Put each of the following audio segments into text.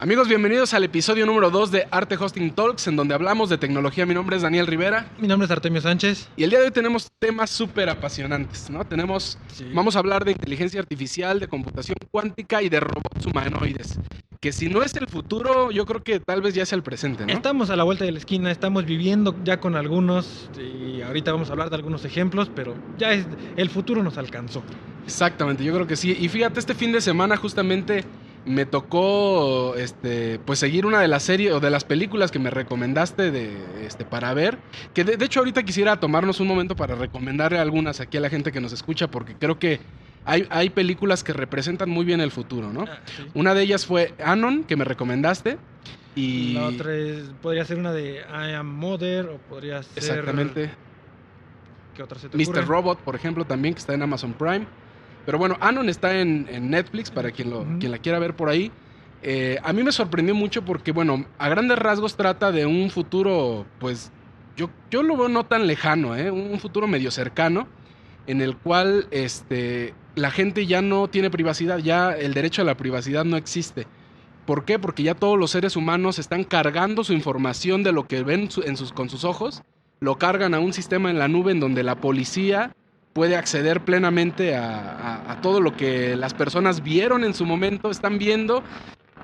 Amigos, bienvenidos al episodio número 2 de Arte Hosting Talks, en donde hablamos de tecnología. Mi nombre es Daniel Rivera. Mi nombre es Artemio Sánchez. Y el día de hoy tenemos temas súper apasionantes, ¿no? Vamos a hablar de inteligencia artificial, de computación cuántica y de robots humanoides. Que si no es el futuro, yo creo que tal vez ya es el presente, ¿no? Estamos a la vuelta de la esquina, estamos viviendo ya con algunos, y ahorita vamos a hablar de algunos ejemplos, pero ya el futuro nos alcanzó. Exactamente, yo creo que sí. Y fíjate, este fin de semana justamente me tocó pues seguir una de las series o de las películas que me recomendaste para ver. Que de hecho ahorita quisiera tomarnos un momento para recomendarle algunas aquí a la gente que nos escucha, porque creo que hay películas que representan muy bien el futuro, ¿no? Sí. Una de ellas fue Anon, que me recomendaste. Y la otra podría ser una de I Am Mother, o podría ser... Exactamente. ¿Qué otra se te ocurre? Mr. Robot, por ejemplo, también, que está en Amazon Prime. Pero bueno, Anon está en Netflix, para quien la quiera ver por ahí. A mí me sorprendió mucho porque, bueno, a grandes rasgos trata de un futuro, pues, yo lo veo no tan lejano, un futuro medio cercano, en el cual la gente ya no tiene privacidad, ya el derecho a la privacidad no existe. ¿Por qué? Porque ya todos los seres humanos están cargando su información de lo que ven con sus ojos, lo cargan a un sistema en la nube en donde la policía puede acceder plenamente a todo lo que las personas vieron en su momento, están viendo,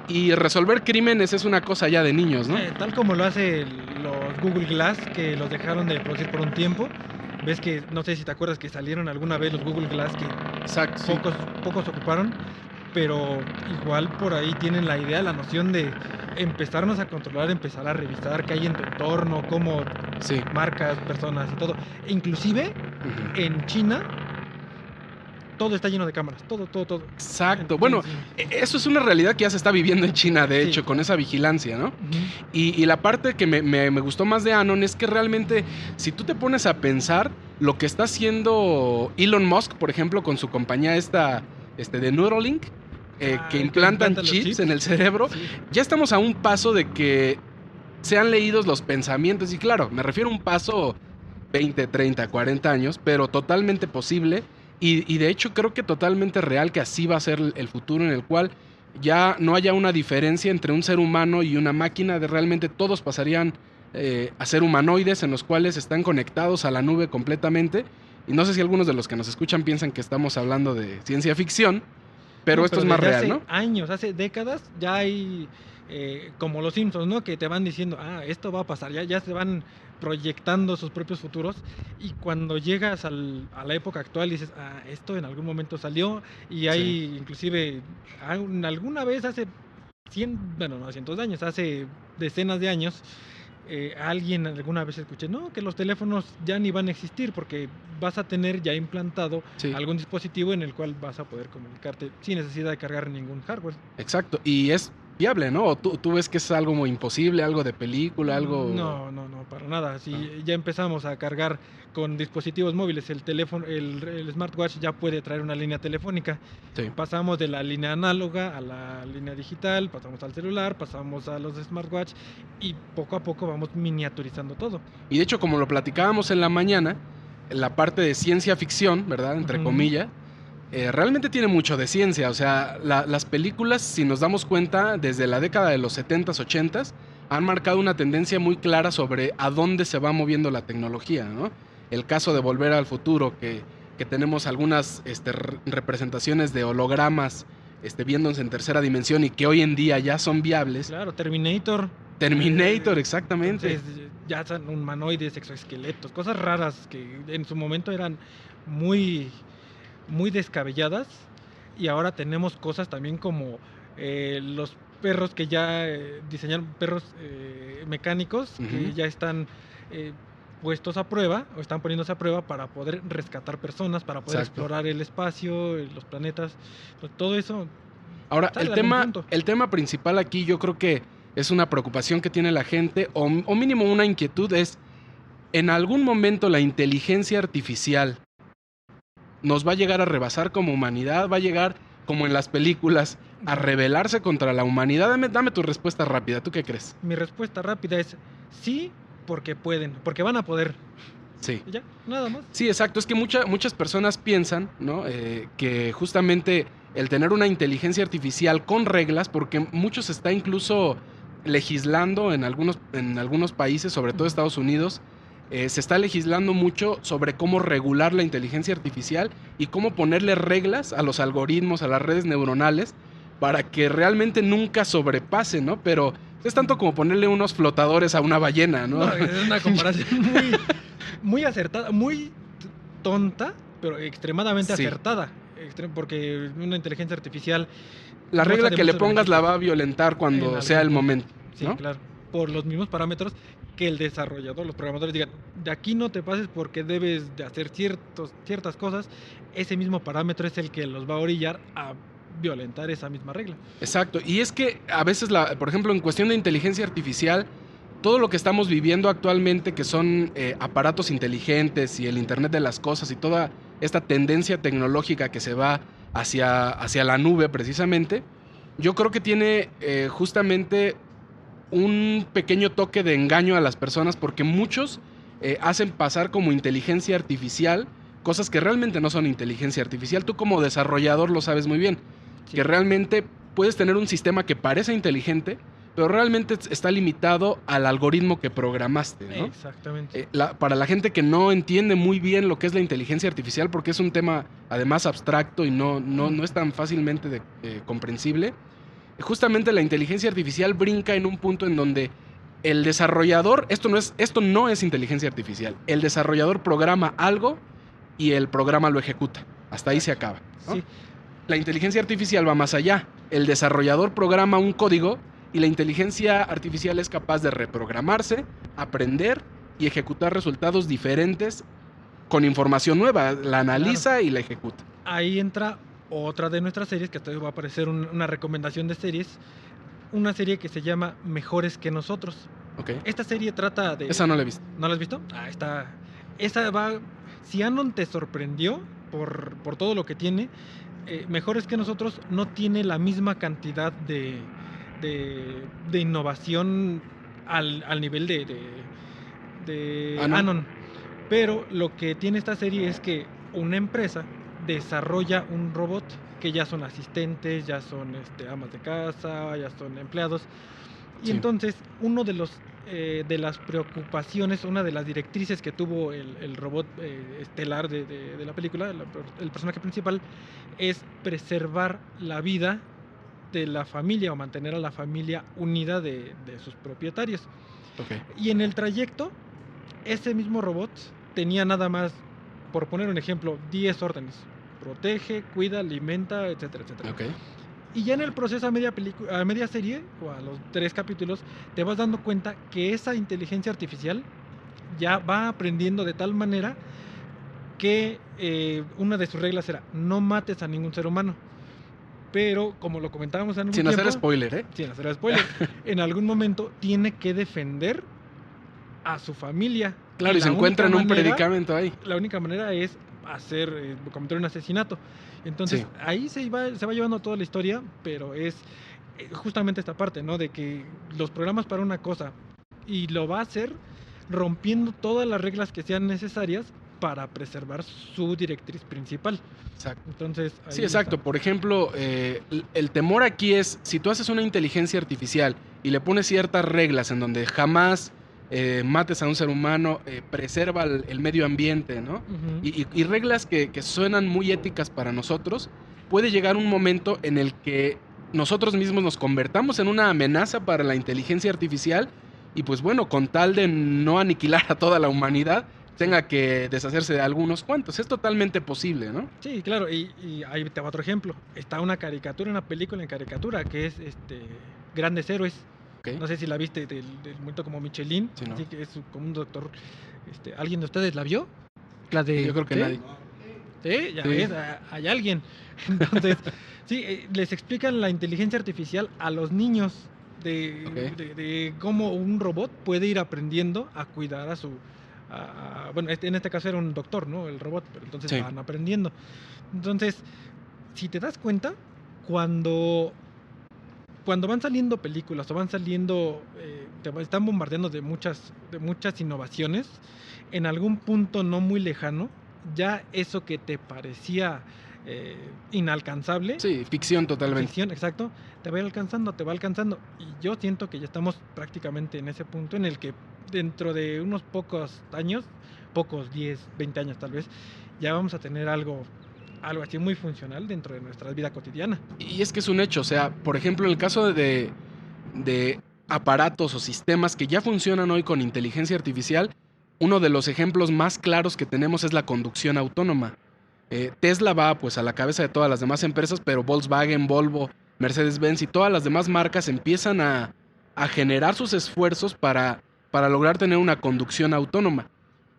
y resolver crímenes es una cosa ya de niños, ¿no? Tal como lo hace los Google Glass, que los dejaron de producir por un tiempo. Ves que, no sé si te acuerdas que salieron alguna vez los Google Glass que Exacto, pocos ocuparon, pero igual por ahí tienen la idea, la noción de empezarnos a controlar, empezar a revisar qué hay en tu entorno, cómo marcas, personas y todo. E inclusive en China todo está lleno de cámaras, todo. Exacto. Bueno, eso es una realidad que ya se está viviendo en China, de hecho, con esa vigilancia, ¿no? Y la parte que me gustó más de Anon es que realmente, si tú te pones a pensar, lo que está haciendo Elon Musk, por ejemplo, con su compañía de Neuralink, que implantan chips en el cerebro, ya estamos a un paso de que sean leídos los pensamientos. Y claro, me refiero a un paso 20, 30, 40 años, pero totalmente posible. Y de hecho creo que totalmente real, que así va a ser el futuro, en el cual ya no haya una diferencia entre un ser humano y una máquina, de realmente todos pasarían a ser humanoides en los cuales están conectados a la nube completamente. Y no sé si algunos de los que nos escuchan piensan que estamos hablando de ciencia ficción, pero esto es más real, ¿no? Hace años, hace décadas, ya hay como los Simpsons, ¿no? Que te van diciendo, esto va a pasar, ya se van proyectando sus propios futuros, y cuando llegas a la época actual dices, esto en algún momento salió, y hay inclusive alguna vez hace cientos de años, hace decenas de años, alguien alguna vez escuché, que los teléfonos ya ni van a existir porque vas a tener ya implantado algún dispositivo en el cual vas a poder comunicarte sin necesidad de cargar ningún hardware. Exacto, y es viable, ¿no? ¿O tú ves que es algo muy imposible, algo de película, algo...? No, para nada. Si ya empezamos a cargar con dispositivos móviles, el teléfono, el smartwatch ya puede traer una línea telefónica. Pasamos de la línea análoga a la línea digital, pasamos al celular, pasamos a los smartwatch, y poco a poco vamos miniaturizando todo. Y de hecho, como lo platicábamos en la mañana, la parte de ciencia ficción, ¿verdad? Entre comillas, realmente tiene mucho de ciencia. O sea, las películas, si nos damos cuenta, desde la década de los 70s, 80s, han marcado una tendencia muy clara sobre a dónde se va moviendo la tecnología, ¿no? El caso de Volver al Futuro, que tenemos algunas representaciones de hologramas viéndose en tercera dimensión y que hoy en día ya son viables. Claro, Terminator, exactamente. Entonces, ya son humanoides, exoesqueletos, cosas raras que en su momento eran muy descabelladas, y ahora tenemos cosas también como los perros que ya diseñaron, perros mecánicos que ya están puestos a prueba, o están poniéndose a prueba para poder rescatar personas, para poder explorar el espacio, los planetas, todo eso. Ahora, el tema principal aquí, yo creo que es una preocupación que tiene la gente, o mínimo una inquietud, es en algún momento la inteligencia artificial nos va a llegar a rebasar como humanidad, va a llegar, como en las películas, a rebelarse contra la humanidad. Dame tu respuesta rápida, ¿tú qué crees? Mi respuesta rápida es sí, porque pueden, porque van a poder. Sí. Ya, nada más. Sí, exacto. Es que muchas personas piensan, ¿no? Que justamente el tener una inteligencia artificial con reglas, porque mucho se está incluso legislando en algunos países, sobre todo Estados Unidos, se está legislando mucho sobre cómo regular la inteligencia artificial y cómo ponerle reglas a los algoritmos, a las redes neuronales, para que realmente nunca sobrepase, ¿no? Pero es tanto como ponerle unos flotadores a una ballena, ¿no? No, es una comparación muy acertada, muy tonta, pero extremadamente Sí. acertada. Porque una inteligencia artificial... La goza regla de que le muchos pongas la beneficios va a violentar en cuando algún sea el punto. momento, Sí, ¿no? claro. Por los mismos parámetros que el desarrollador, los programadores digan, de aquí no te pases porque debes de hacer ciertas cosas. Ese mismo parámetro es el que los va a orillar a violentar esa misma regla. Exacto. Y es que a veces, por ejemplo, en cuestión de inteligencia artificial, todo lo que estamos viviendo actualmente, que son aparatos inteligentes y el Internet de las cosas y toda esta tendencia tecnológica que se va hacia la nube precisamente, yo creo que tiene justamente un pequeño toque de engaño a las personas porque muchos hacen pasar como inteligencia artificial cosas que realmente no son inteligencia artificial. Tú como desarrollador lo sabes muy bien, Sí. que realmente puedes tener un sistema que parece inteligente, pero realmente está limitado al algoritmo que programaste, ¿no? Exactamente. Para la gente que no entiende muy bien lo que es la inteligencia artificial, porque es un tema además abstracto y no es tan fácilmente comprensible, justamente la inteligencia artificial brinca en un punto en donde el desarrollador, esto no es inteligencia artificial, el desarrollador programa algo y el programa lo ejecuta, hasta ahí se acaba, ¿no? Sí. La inteligencia artificial va más allá, el desarrollador programa un código y la inteligencia artificial es capaz de reprogramarse, aprender y ejecutar resultados diferentes con información nueva, la analiza y la ejecuta. Ahí entra otra de nuestras series, que hasta va a aparecer una recomendación de series, una serie que se llama Mejores que Nosotros. Okay. Esta serie trata de... Esa no la he visto. ¿No la has visto? Ah, está... Esa va... Si Anon te sorprendió por todo lo que tiene, Mejores que Nosotros no tiene la misma cantidad de innovación al nivel de Anon. Pero lo que tiene esta serie es que una empresa desarrolla un robot que ya son asistentes, ya son amas de casa, ya son empleados. Y sí. Entonces, uno de las preocupaciones, una de las directrices que tuvo el robot estelar de la película, el personaje principal, es preservar la vida de la familia o mantener a la familia unida de sus propietarios. Okay. Y en el trayecto, ese mismo robot tenía nada más, por poner un ejemplo, 10 órdenes. Protege, cuida, alimenta, etcétera, etcétera. Okay. Y ya en el proceso a media serie, o a los 3 capítulos, te vas dando cuenta que esa inteligencia artificial ya va aprendiendo de tal manera que una de sus reglas era no mates a ningún ser humano. Pero, como lo comentábamos en algún tiempo... Sin hacer spoiler, ¿eh? Sin hacer spoiler. En algún momento tiene que defender a su familia. Claro, y se encuentra en un predicamento ahí. La única manera es cometer un asesinato. Entonces, sí. Ahí se va llevando toda la historia, pero es justamente esta parte, ¿no? De que los programas para una cosa y lo va a hacer rompiendo todas las reglas que sean necesarias para preservar su directriz principal. Exacto. Entonces, sí, exacto. Por ejemplo, el temor aquí es, si tú haces una inteligencia artificial y le pones ciertas reglas en donde jamás mates a un ser humano, preserva el medio ambiente, ¿no? Uh-huh. Y reglas que suenan muy éticas para nosotros, puede llegar un momento en el que nosotros mismos nos convertamos en una amenaza para la inteligencia artificial y pues bueno, con tal de no aniquilar a toda la humanidad, tenga que deshacerse de algunos cuantos. Es totalmente posible, ¿no? Sí, claro, y ahí te va otro ejemplo. Está una película en caricatura, que es Grandes Héroes. Okay. No sé si la viste, del momento como Michelin, sí, ¿no? Así que es como un doctor. ¿Alguien de ustedes la vio? La de... Yo creo que nadie. Sí, ya ves, hay alguien. Entonces, sí, les explican la inteligencia artificial a los niños de cómo un robot puede ir aprendiendo a cuidar a su... bueno, en este caso era un doctor, ¿no? El robot, pero entonces van aprendiendo. Entonces, si te das cuenta, cuando van saliendo películas o van saliendo, te están bombardeando de muchas innovaciones, en algún punto no muy lejano, ya eso que te parecía inalcanzable. Sí, ficción totalmente. Ficción, exacto, te va alcanzando, te va alcanzando. Y yo siento que ya estamos prácticamente en ese punto en el que dentro de unos pocos años, 10, 20 años tal vez, ya vamos a tener algo así muy funcional dentro de nuestra vida cotidiana. Y es que es un hecho, o sea, por ejemplo, en el caso de aparatos o sistemas que ya funcionan hoy con inteligencia artificial, uno de los ejemplos más claros que tenemos es la conducción autónoma. Tesla va pues a la cabeza de todas las demás empresas, pero Volkswagen, Volvo, Mercedes-Benz y todas las demás marcas empiezan a generar sus esfuerzos para lograr tener una conducción autónoma.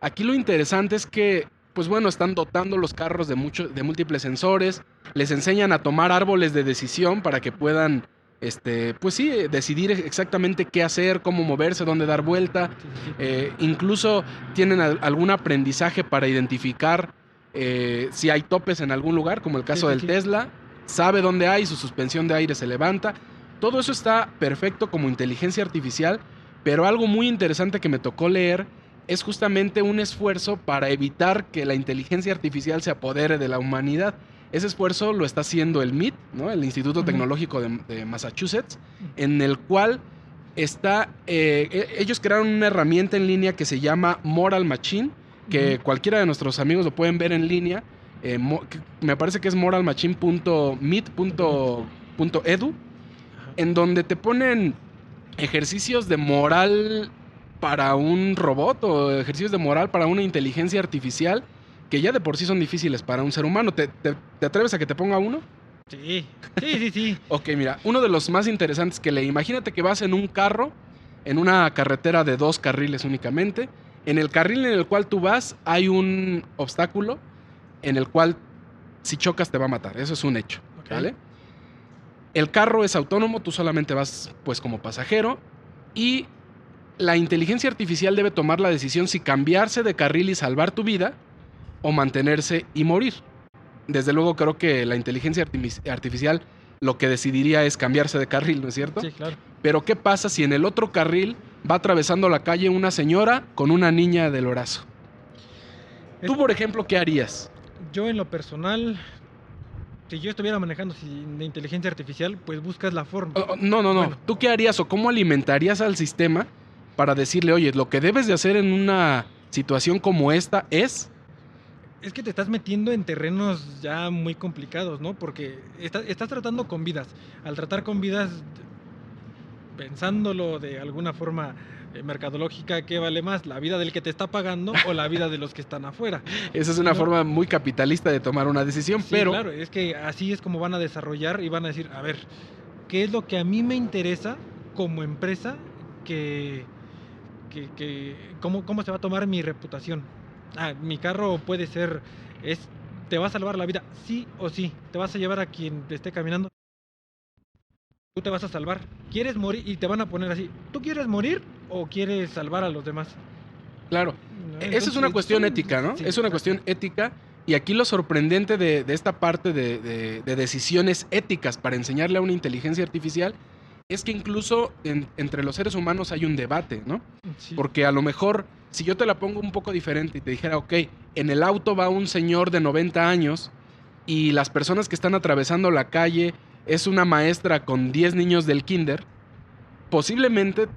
Aquí lo interesante es que, pues bueno, están dotando los carros de múltiples sensores, les enseñan a tomar árboles de decisión para que puedan, pues sí, decidir exactamente qué hacer, cómo moverse, dónde dar vuelta. Incluso tienen algún aprendizaje para identificar si hay topes en algún lugar, como el caso del Tesla. Sabe dónde hay, su suspensión de aire se levanta. Todo eso está perfecto como inteligencia artificial, pero algo muy interesante que me tocó leer es justamente un esfuerzo para evitar que la inteligencia artificial se apodere de la humanidad. Ese esfuerzo lo está haciendo el MIT, ¿no? El Instituto Tecnológico de Massachusetts, en el cual ellos crearon una herramienta en línea que se llama Moral Machine, que cualquiera de nuestros amigos lo pueden ver en línea. Me parece que es moralmachine.mit.edu, en donde te ponen ejercicios de moral para un robot o ejercicios de moral para una inteligencia artificial que ya de por sí son difíciles para un ser humano. ¿Te atreves a que te ponga uno? Sí. Ok, mira, uno de los más interesantes que leí. Imagínate que vas en un carro, en una carretera de 2 carriles únicamente. En el carril en el cual tú vas hay un obstáculo en el cual si chocas te va a matar. Eso es un hecho, ¿vale? El carro es autónomo, tú solamente vas pues como pasajero y la inteligencia artificial debe tomar la decisión si cambiarse de carril y salvar tu vida o mantenerse y morir. Desde luego creo que la inteligencia artificial lo que decidiría es cambiarse de carril, ¿no es cierto? Sí, claro. Pero ¿qué pasa si en el otro carril va atravesando la calle una señora con una niña del brazo? Tú, por ejemplo, ¿qué harías? Yo en lo personal, si yo estuviera manejando sin inteligencia artificial, pues buscas la forma. No. Bueno. ¿Tú qué harías o cómo alimentarías al sistema para decirle, oye, lo que debes de hacer en una situación como esta es? Es que te estás metiendo en terrenos ya muy complicados, ¿no? Porque estás tratando con vidas. Al tratar con vidas, pensándolo de alguna forma mercadológica, ¿qué vale más? ¿La vida del que te está pagando o la vida de los que están afuera? Esa es una forma muy capitalista de tomar una decisión, sí, pero... claro, es que así es como van a desarrollar y van a decir, a ver, ¿qué es lo que a mí me interesa como empresa cómo se va a tomar mi reputación? Mi carro puede ser, te va a salvar la vida, sí o sí, te vas a llevar a quien esté caminando, tú te vas a salvar, quieres morir y te van a poner así, ¿tú quieres morir o quieres salvar a los demás? Claro, esa es una cuestión ética, ¿no? Sí, es una cuestión ética y aquí lo sorprendente de esta parte de decisiones éticas para enseñarle a una inteligencia artificial es que incluso entre los seres humanos hay un debate, ¿no? Sí. Porque a lo mejor, si yo te la pongo un poco diferente y te dijera, ok, en el auto va un señor de 90 años y las personas que están atravesando la calle es una maestra con 10 niños del kinder, posiblemente,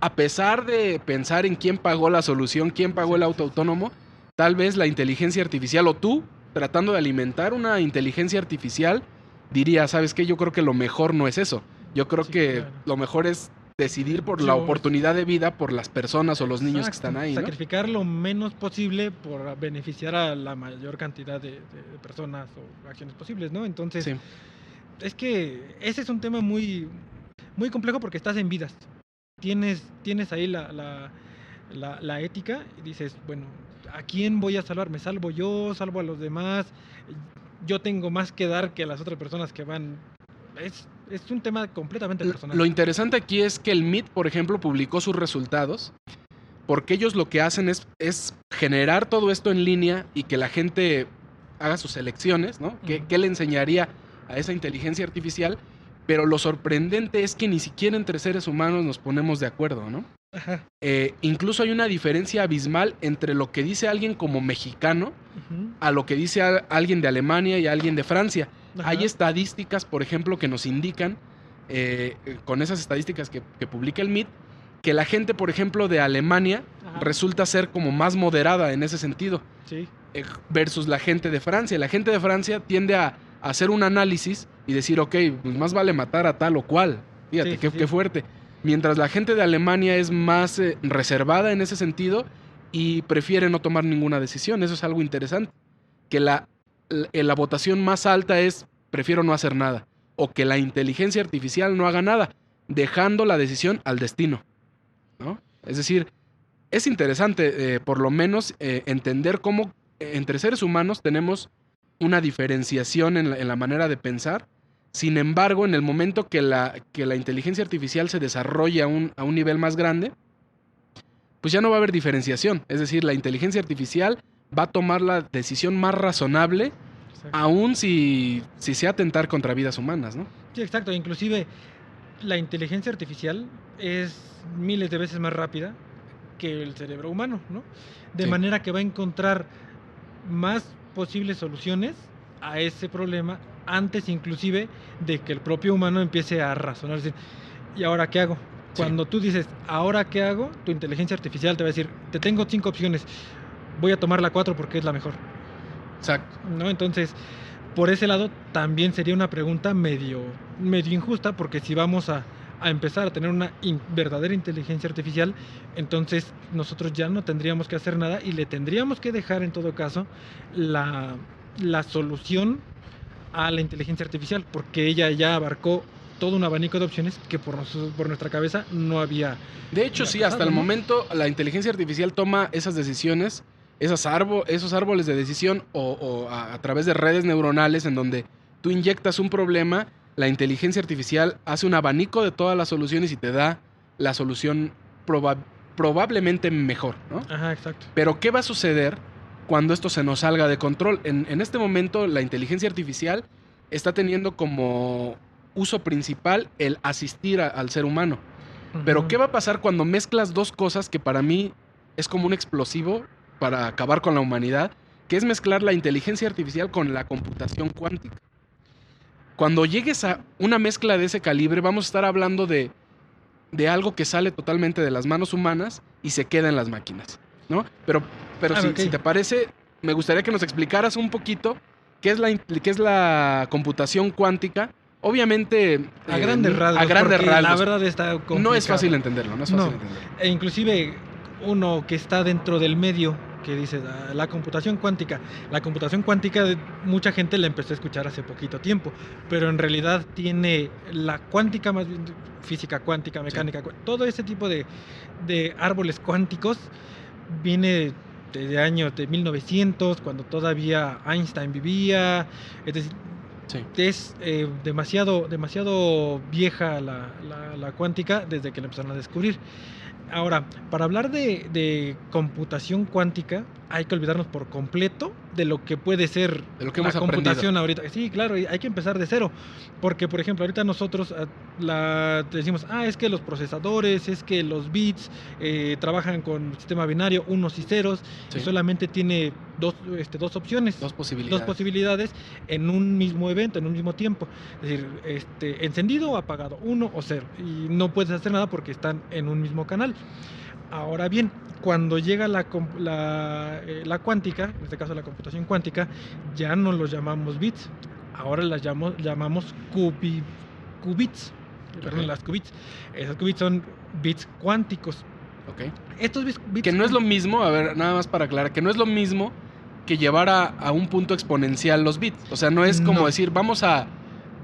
a pesar de pensar en quién pagó la solución, quién pagó el auto autónomo, tal vez la inteligencia artificial o tú, tratando de alimentar una inteligencia artificial, diría, ¿sabes qué? Yo creo que lo mejor no es eso. Yo creo que lo mejor es decidir por la oportunidad de vida por las personas o los niños que están ahí, ¿no? Sacrificar lo menos posible por beneficiar a la mayor cantidad de personas o acciones posibles, ¿no? Entonces, es que ese es un tema muy, muy complejo porque estás en vidas. Tienes ahí la ética y dices, bueno, ¿a quién voy a salvar? ¿Me salvo yo? ¿Salvo a los demás? Yo tengo más que dar que las otras personas que van... Es un tema completamente personal. Lo interesante aquí es que el MIT, por ejemplo, publicó sus resultados porque ellos lo que hacen es generar todo esto en línea y que la gente haga sus elecciones, ¿no? ¿Qué le enseñaría a esa inteligencia artificial? Pero lo sorprendente es que ni siquiera entre seres humanos nos ponemos de acuerdo, ¿no? Ajá. Incluso hay una diferencia abismal entre lo que dice alguien como mexicano a lo que dice alguien de Alemania y alguien de Francia. Ajá. Hay estadísticas, por ejemplo, que nos indican, con esas estadísticas que publica el MIT, que la gente, por ejemplo, de Alemania resulta ser como más moderada en ese sentido. Sí. Versus la gente de Francia. La gente de Francia tiende a hacer un análisis y decir, ok, pues más vale matar a tal o cual. Fíjate, qué fuerte. Mientras la gente de Alemania es más reservada en ese sentido y prefiere no tomar ninguna decisión. Eso es algo interesante. Que la votación más alta es prefiero no hacer nada. O que la inteligencia artificial no haga nada, dejando la decisión al destino, ¿no? Es decir, es interesante por lo menos entender cómo entre seres humanos tenemos una diferenciación en la manera de pensar. Sin embargo, en el momento que la inteligencia artificial se desarrolla a un nivel más grande, pues ya no va a haber diferenciación. Es decir, la inteligencia artificial va a tomar la decisión más razonable, aun si sea atentar contra vidas humanas, ¿no? Sí, exacto. Inclusive la inteligencia artificial es miles de veces más rápida que el cerebro humano, ¿no? De manera que va a encontrar más posibles soluciones a ese problema antes inclusive de que el propio humano empiece a razonar, decir, ¿y ahora qué hago? Cuando tú dices, ¿ahora qué hago? Tu inteligencia artificial te va a decir, te tengo 5 opciones, voy a tomar la 4 porque es la mejor. Exacto. ¿No? Entonces, por ese lado también sería una pregunta medio injusta, porque si vamos a empezar a tener una verdadera inteligencia artificial, entonces nosotros ya no tendríamos que hacer nada y le tendríamos que dejar en todo caso la solución a la inteligencia artificial, porque ella ya abarcó todo un abanico de opciones que por nuestra cabeza no había. De hecho, sí, pasado, hasta el momento la inteligencia artificial toma esas decisiones, esos árboles de decisión o a través de redes neuronales en donde tú inyectas un problema, la inteligencia artificial hace un abanico de todas las soluciones y te da la solución probablemente mejor, ¿no? Ajá, exacto. Pero ¿qué va a suceder cuando esto se nos salga de control? En este momento la inteligencia artificial está teniendo como uso principal el asistir al ser humano. Pero ¿qué va a pasar cuando mezclas dos cosas que para mí es como un explosivo para acabar con la humanidad, que es mezclar la inteligencia artificial con la computación cuántica? Cuando llegues a una mezcla de ese calibre, vamos a estar hablando de algo que sale totalmente de las manos humanas y se queda en las máquinas, ¿no? Pero si te parece, me gustaría que nos explicaras un poquito qué es la computación cuántica. Obviamente, a grandes rasgos. La verdad está complicado. No es fácil entenderlo, E inclusive uno que está dentro del medio, que dice la computación cuántica. La computación cuántica, mucha gente la empezó a escuchar hace poquito tiempo, pero en realidad tiene la cuántica, más bien física cuántica, mecánica, todo ese tipo de árboles cuánticos viene desde años de 1900, cuando todavía Einstein vivía. Es decir, es demasiado vieja la cuántica desde que la empezaron a descubrir. Ahora, para hablar de computación cuántica, hay que olvidarnos por completo de lo que puede ser la computación ahorita. Sí, claro, hay que empezar de cero. Porque, por ejemplo, ahorita nosotros decimos, es que los procesadores, es que los bits trabajan con sistema binario, unos y ceros, y solamente tiene dos opciones. Dos posibilidades en un mismo evento, en un mismo tiempo. Es decir, encendido o apagado, 1 o 0. Y no puedes hacer nada porque están en un mismo canal. Ahora bien, cuando llega la cuántica, en este caso la computación cuántica, ya no los llamamos bits, ahora las llamamos qubits. Perdón, las qubits. Esos qubits son bits cuánticos. Estos bits que no es lo mismo, a ver, nada más para aclarar, que no es lo mismo que llevar a un punto exponencial los bits. O sea, no es como decir, vamos a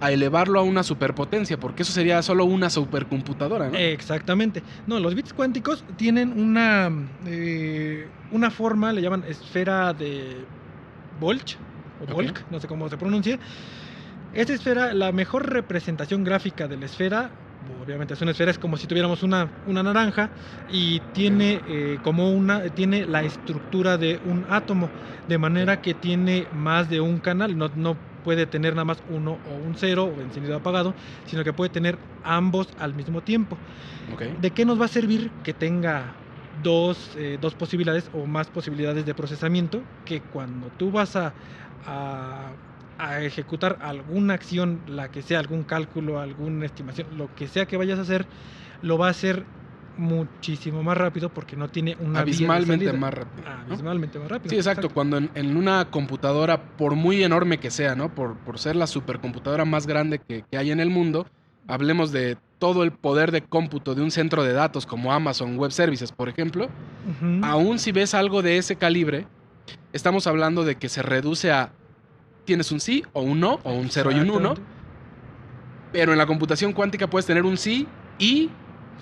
elevarlo a una superpotencia, porque eso sería solo una supercomputadora, ¿no? Exactamente. No, los bits cuánticos tienen una forma, le llaman esfera de Volch, o Volk, no sé cómo se pronuncia. Esta esfera, la mejor representación gráfica de la esfera, obviamente es una esfera, es como si tuviéramos una naranja y tiene tiene la estructura de un átomo, de manera que tiene más de un canal, no puede tener nada más uno o un cero o encendido apagado, sino que puede tener ambos al mismo tiempo. Okay. ¿De qué nos va a servir que tenga dos posibilidades o más posibilidades de procesamiento? Que cuando tú vas a ejecutar alguna acción, la que sea, algún cálculo, alguna estimación, lo que sea que vayas a hacer, lo va a hacer muchísimo más rápido porque no tiene una abismalmente más rápido, ¿no? Abismalmente más rápido. Sí, exacto. Cuando en una computadora, por muy enorme que sea, ¿no? Por ser la supercomputadora más grande que hay en el mundo, hablemos de todo el poder de cómputo de un centro de datos como Amazon Web Services, por ejemplo, aún si ves algo de ese calibre, estamos hablando de que se reduce a tienes un sí o un no, o un 0 y un 1, pero en la computación cuántica puedes tener un sí y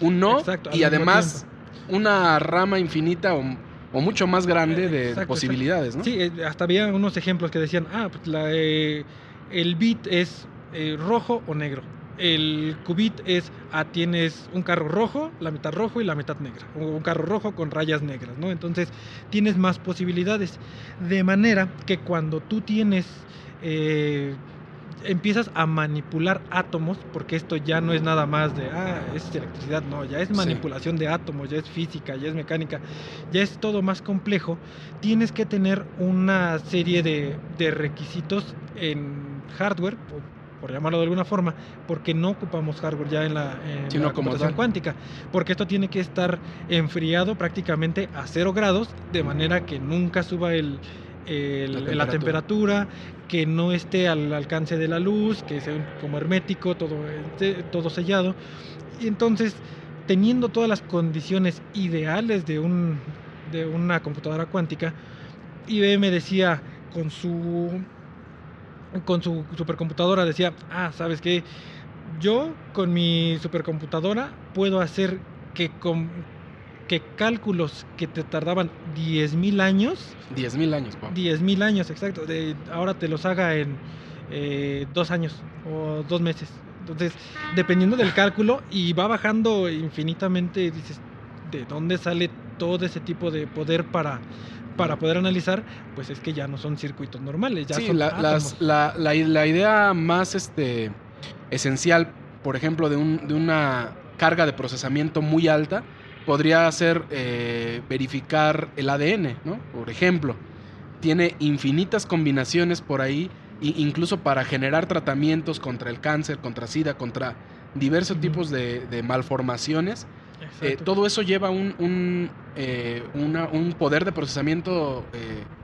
un no, y además una rama infinita o mucho más grande de posibilidades, ¿no? Sí, hasta había unos ejemplos que decían, pues el bit es rojo o negro. El qubit es, tienes un carro rojo, la mitad rojo y la mitad negra, o un carro rojo con rayas negras, ¿no? Entonces tienes más posibilidades, de manera que cuando tú tienes empiezas a manipular átomos, porque esto ya no es nada más de, es electricidad, no, ya es manipulación de átomos, ya es física, ya es mecánica, ya es todo más complejo. Tienes que tener una serie de requisitos en hardware, por llamarlo de alguna forma, porque no ocupamos hardware ya en la computación cuántica, porque esto tiene que estar enfriado prácticamente a 0 grados, de manera que nunca suba la temperatura, que no esté al alcance de la luz, que sea como hermético, todo sellado. Y entonces, teniendo todas las condiciones ideales de una computadora cuántica, IBM decía con su supercomputadora, decía, ¿sabes qué? Yo con mi supercomputadora puedo hacer que cálculos que te tardaban 10,000 años. 10,000 años, papá. 10,000 años, exacto. Ahora te los haga en 2 años o 2 meses. Entonces, dependiendo del cálculo, y va bajando infinitamente, dices, ¿de dónde sale todo ese tipo de poder para poder analizar? Pues es que ya no son circuitos normales, ya son átomos. La idea más esencial, por ejemplo, de una carga de procesamiento muy alta, podría ser verificar el ADN, ¿no? Por ejemplo, tiene infinitas combinaciones por ahí, incluso para generar tratamientos contra el cáncer, contra SIDA, contra diversos tipos de malformaciones. Todo eso lleva un poder de procesamiento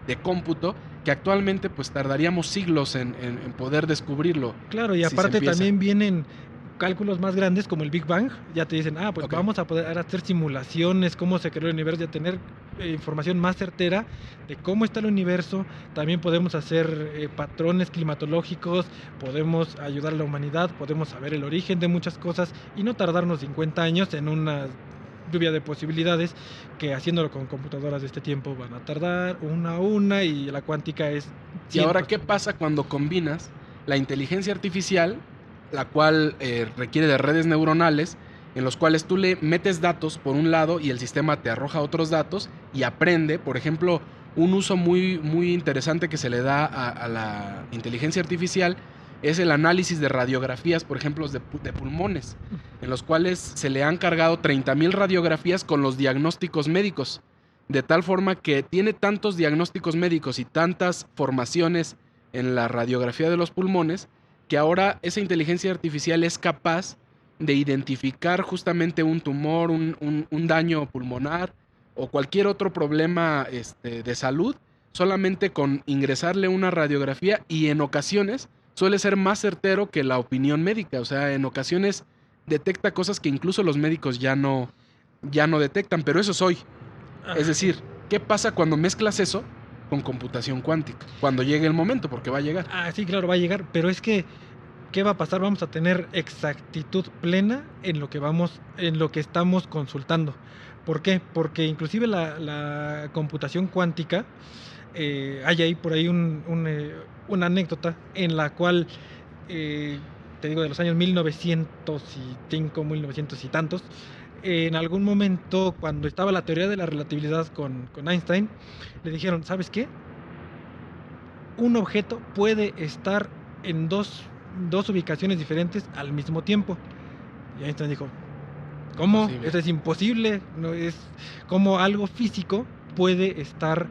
de cómputo que actualmente pues tardaríamos siglos en poder descubrirlo. Claro, y aparte también vienen cálculos más grandes como el Big Bang. Ya te dicen, vamos a poder hacer simulaciones, cómo se creó el universo, ya tener información más certera de cómo está el universo. También podemos hacer patrones climatológicos, podemos ayudar a la humanidad, podemos saber el origen de muchas cosas y no tardarnos 50 años en una lluvia de posibilidades que haciéndolo con computadoras de este tiempo van a tardar una y la cuántica es 100%. Y ahora, ¿qué pasa cuando combinas la inteligencia artificial, la cual requiere de redes neuronales, en los cuales tú le metes datos por un lado y el sistema te arroja otros datos y aprende? Por ejemplo, un uso muy, muy interesante que se le da a la inteligencia artificial es el análisis de radiografías, por ejemplo, de pulmones, en los cuales se le han cargado 30,000 radiografías con los diagnósticos médicos, de tal forma que tiene tantos diagnósticos médicos y tantas formaciones en la radiografía de los pulmones, que ahora esa inteligencia artificial es capaz de identificar justamente un tumor, un daño pulmonar o cualquier otro problema de salud, solamente con ingresarle una radiografía, y en ocasiones suele ser más certero que la opinión médica. O sea, en ocasiones detecta cosas que incluso los médicos ya no detectan, pero eso es hoy. Es decir, ¿qué pasa cuando mezclas eso con computación cuántica? Cuando llegue el momento, porque va a llegar. Sí, claro, va a llegar, pero es que ¿qué va a pasar? Vamos a tener exactitud plena en lo que estamos consultando. ¿Por qué? Porque inclusive la computación cuántica, hay ahí por ahí una anécdota en la cual, te digo, de los años 1905, 1900 y tantos, en algún momento, cuando estaba la teoría de la relatividad con Einstein, le dijeron, ¿sabes qué? Un objeto puede estar en dos ubicaciones diferentes al mismo tiempo. Y Einstein dijo, ¿cómo? Imposible. Eso es imposible. No es como algo físico puede estar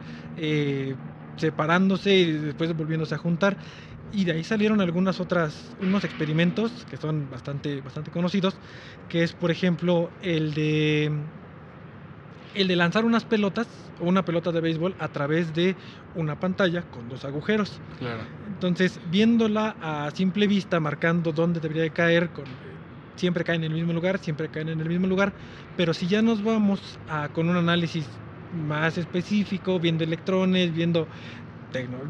separándose y después volviéndose a juntar. Y de ahí salieron unos experimentos que son bastante conocidos, que es, por ejemplo, el de lanzar unas pelotas o una pelota de béisbol a través de una pantalla con 2 agujeros. Claro. Entonces, viéndola a simple vista, marcando dónde debería de caer, siempre caen en el mismo lugar, pero si ya nos vamos con un análisis más específico, viendo electrones, viendo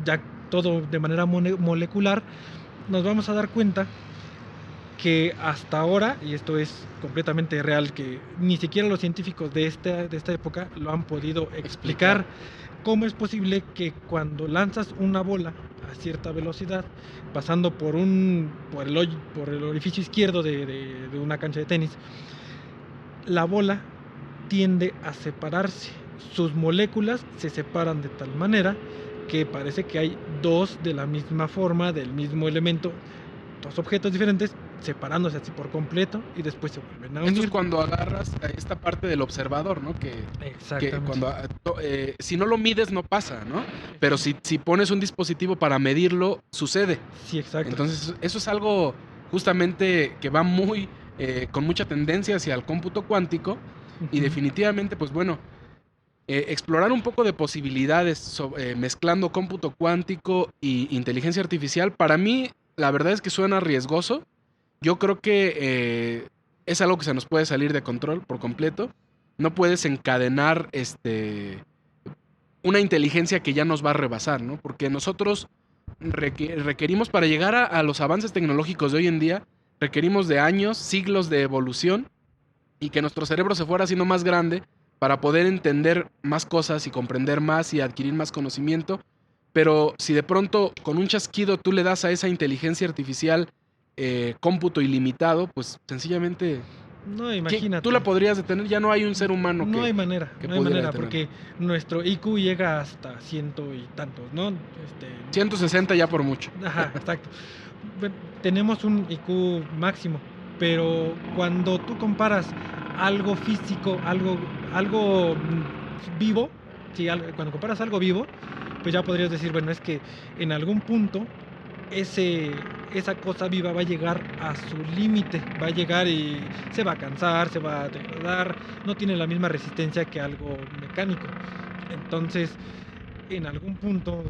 ya todo de manera molecular, nos vamos a dar cuenta que hasta ahora, y esto es completamente real, que ni siquiera los científicos de esta época lo han podido explicar, cómo es posible que cuando lanzas una bola a cierta velocidad, pasando por el orificio izquierdo de una cancha de tenis, la bola tiende a separarse. Sus moléculas se separan de tal manera que parece que hay 2 de la misma forma, del mismo elemento, 2 objetos diferentes, separándose así por completo y después se vuelven a unir. Esto es cuando agarras esta parte del observador, ¿no? Que cuando si no lo mides no pasa, ¿no? Pero si pones un dispositivo para medirlo, sucede. Sí, exacto. Entonces eso es algo justamente que va con mucha tendencia hacia el cómputo cuántico. Y definitivamente, pues bueno, explorar un poco de posibilidades mezclando cómputo cuántico y inteligencia artificial, para mí la verdad es que suena riesgoso. Yo creo que es algo que se nos puede salir de control por completo. No puedes encadenar una inteligencia que ya nos va a rebasar, ¿no? Porque nosotros requerimos, para llegar a los avances tecnológicos de hoy en día, requerimos de años, siglos de evolución, y que nuestro cerebro se fuera haciendo más grande para poder entender más cosas y comprender más y adquirir más conocimiento. Pero si de pronto con un chasquido tú le das a esa inteligencia artificial cómputo ilimitado, pues sencillamente no, imagínate. Tú la podrías detener, ya no hay un ser humano no hay manera, detener. Porque nuestro IQ llega hasta 100 y tantos, ¿no? 160 ya por mucho. Ajá, exacto. Tenemos un IQ máximo, pero cuando tú comparas algo físico, algo vivo, cuando comparas algo vivo, pues ya podrías decir, bueno, es que en algún punto esa cosa viva va a llegar a su límite, va a llegar y se va a cansar, se va a degradar, no tiene la misma resistencia que algo mecánico. Entonces, en algún punto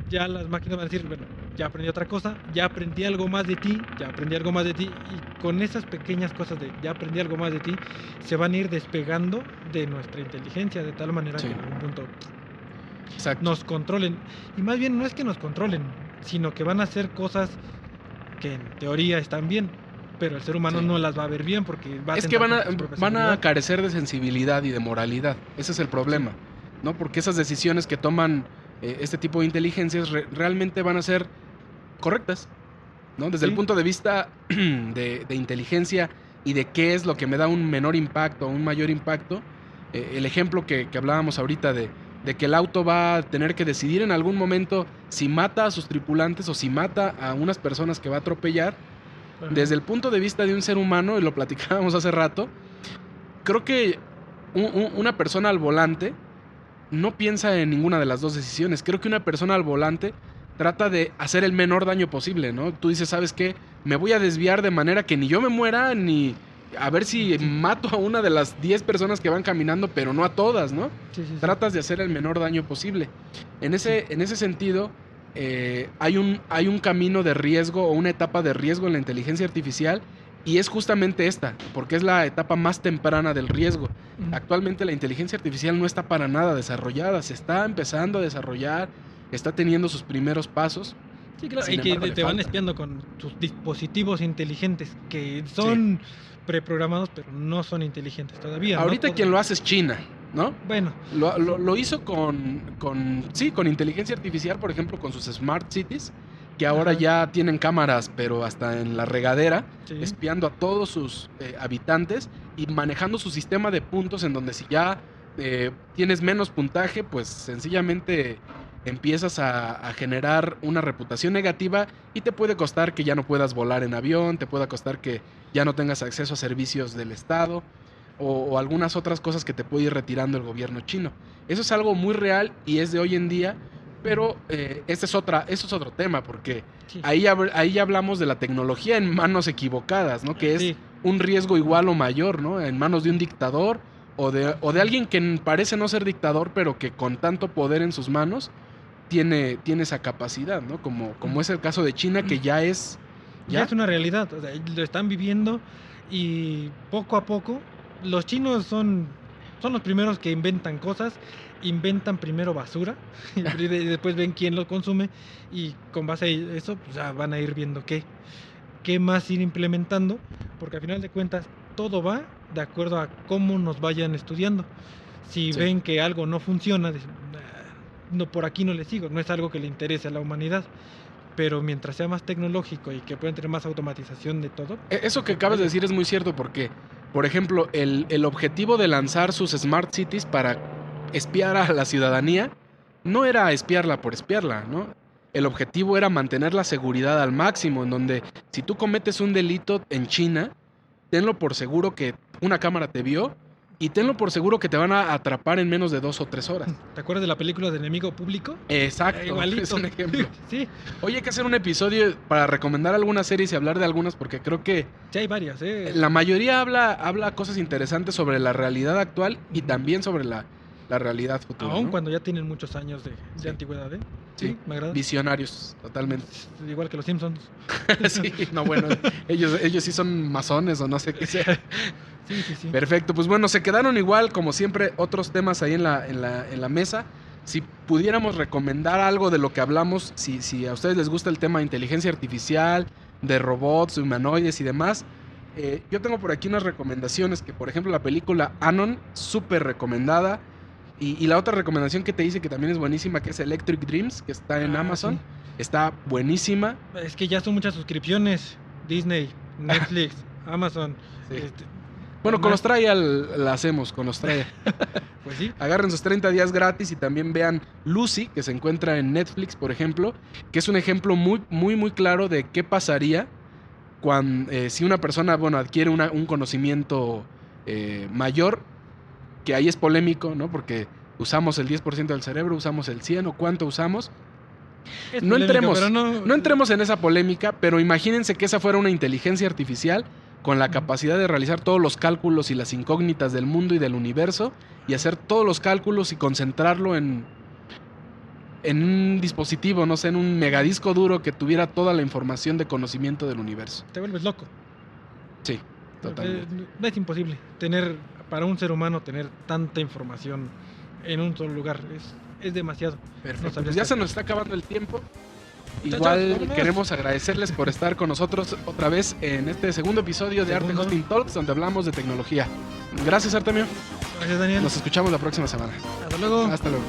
ya las máquinas van a decir, bueno, ya aprendí otra cosa, ya aprendí algo más de ti, y con esas pequeñas cosas de ya aprendí algo más de ti, se van a ir despegando de nuestra inteligencia de tal manera que en algún punto nos controlen. Y más bien no es que nos controlen, sino que van a hacer cosas que en teoría están bien, pero el ser humano no las va a ver bien porque van a carecer de sensibilidad y de moralidad. Ese es el problema, ¿no? Porque esas decisiones que toman este tipo de inteligencias realmente van a ser correctas, ¿no? Desde el punto de vista de inteligencia y de qué es lo que me da un menor impacto o un mayor impacto. El ejemplo que hablábamos ahorita de que el auto va a tener que decidir en algún momento si mata a sus tripulantes o si mata a unas personas que va a atropellar. Ajá. Desde el punto de vista de un ser humano, y lo platicábamos hace rato, creo que una persona al volante no piensa en ninguna de las dos decisiones. Creo que una persona al volante trata de hacer el menor daño posible, ¿no? Tú dices, ¿sabes qué? Me voy a desviar de manera que ni yo me muera, ni a ver si mato a una de las 10 personas que van caminando, pero no a todas, ¿no? Sí. Tratas de hacer el menor daño posible. En ese sentido, hay un camino de riesgo o una etapa de riesgo en la inteligencia artificial, y es justamente esta, porque es la etapa más temprana del riesgo. Actualmente la inteligencia artificial no está para nada desarrollada, se está empezando a desarrollar, está teniendo sus primeros pasos. Sí, claro, y que te van espiando con sus dispositivos inteligentes, que son preprogramados, pero no son inteligentes todavía. Ahorita quien lo hace es China, ¿no? Bueno. Lo hizo con inteligencia artificial, por ejemplo, con sus Smart Cities, que ahora ya tienen cámaras, pero hasta en la regadera, espiando a todos sus habitantes y manejando su sistema de puntos, en donde si ya tienes menos puntaje, pues sencillamente empiezas a generar una reputación negativa y te puede costar que ya no puedas volar en avión, te puede costar que ya no tengas acceso a servicios del Estado o algunas otras cosas que te puede ir retirando el gobierno chino. Eso es algo muy real y es de hoy en día, pero eso es otro tema, porque Sí. ahí ya hablamos de la tecnología en manos equivocadas, ¿no? Que es Sí. un riesgo igual o mayor, ¿no? En manos de un dictador o de alguien que parece no ser dictador, pero que con tanto poder en sus manos tiene esa capacidad, ¿no? Como es el caso de China, que ya es... Ya es una realidad, o sea, lo están viviendo y poco a poco los chinos son los primeros que inventan cosas, inventan primero basura y después ven quién lo consume y con base a eso pues ya van a ir viendo qué más ir implementando, porque al final de cuentas todo va de acuerdo a cómo nos vayan estudiando. Si Sí. ven que algo no funciona, dicen, no, por aquí no le sigo, no es algo que le interese a la humanidad. Pero mientras sea más tecnológico y que puedan tener más automatización de todo. Eso que acabas de decir es muy cierto porque, por ejemplo, el objetivo de lanzar sus Smart Cities para espiar a la ciudadanía no era espiarla por espiarla, ¿no? El objetivo era mantener la seguridad al máximo, en donde si tú cometes un delito en China, tenlo por seguro que una cámara te vio y tenlo por seguro que te van a atrapar en menos de 2 o 3 horas. ¿Te acuerdas de la película de Enemigo Público? Exacto, Igualito. es un ejemplo. Sí, Oye, hay que hacer un episodio para recomendar algunas series y hablar de algunas, porque creo que sí hay varias, ¿eh? la mayoría habla cosas interesantes sobre la realidad actual y también sobre la realidad futura. Aún ¿no? cuando ya tienen muchos años de Sí. antigüedad, ¿eh? Sí. Me agrada. Visionarios, totalmente. Igual que los Simpsons. Sí, no, bueno, ellos sí son masones o no sé qué sea. Sí, sí, sí. Perfecto, pues bueno, se quedaron igual, como siempre, otros temas ahí en la mesa. Si pudiéramos recomendar algo de lo que hablamos, si a ustedes les gusta el tema de inteligencia artificial, de robots, de humanoides y demás, yo tengo por aquí unas recomendaciones, que por ejemplo la película Anon, súper recomendada. Y la otra recomendación que te hice, que también es buenísima, que es Electric Dreams, que está en Amazon. Sí. Está buenísima. Es que ya son muchas suscripciones. Disney, Netflix, Amazon. Sí. este, Bueno, con más. los Trial la hacemos, con los Trial. Pues sí. Agarren sus 30 días gratis y también vean Lucy, que se encuentra en Netflix, por ejemplo, que es un ejemplo muy, muy, muy claro de qué pasaría cuando, si una persona, bueno, adquiere un conocimiento mayor, que ahí es polémico, ¿no? Porque usamos el 10% del cerebro, usamos el 100% o cuánto usamos. Es No polémico, entremos, pero no entremos en esa polémica, pero imagínense que esa fuera una inteligencia artificial con la capacidad de realizar todos los cálculos y las incógnitas del mundo y del universo y hacer todos los cálculos y concentrarlo en un dispositivo, no sé, en un megadisco duro que tuviera toda la información de conocimiento del universo. Te vuelves loco. Sí, totalmente. No es imposible para un ser humano tener tanta información en un solo lugar. Es demasiado. Perfecto. sabía Pues ya que- se nos está acabando el tiempo. Muchachos, Igual vámonos. queremos agradecerles por estar con nosotros otra vez en este segundo episodio de Arte Segundo. Hosting Talks, donde hablamos de tecnología. Gracias, Artemio. Gracias, Daniel. Nos escuchamos la próxima semana. Hasta luego. Hasta luego.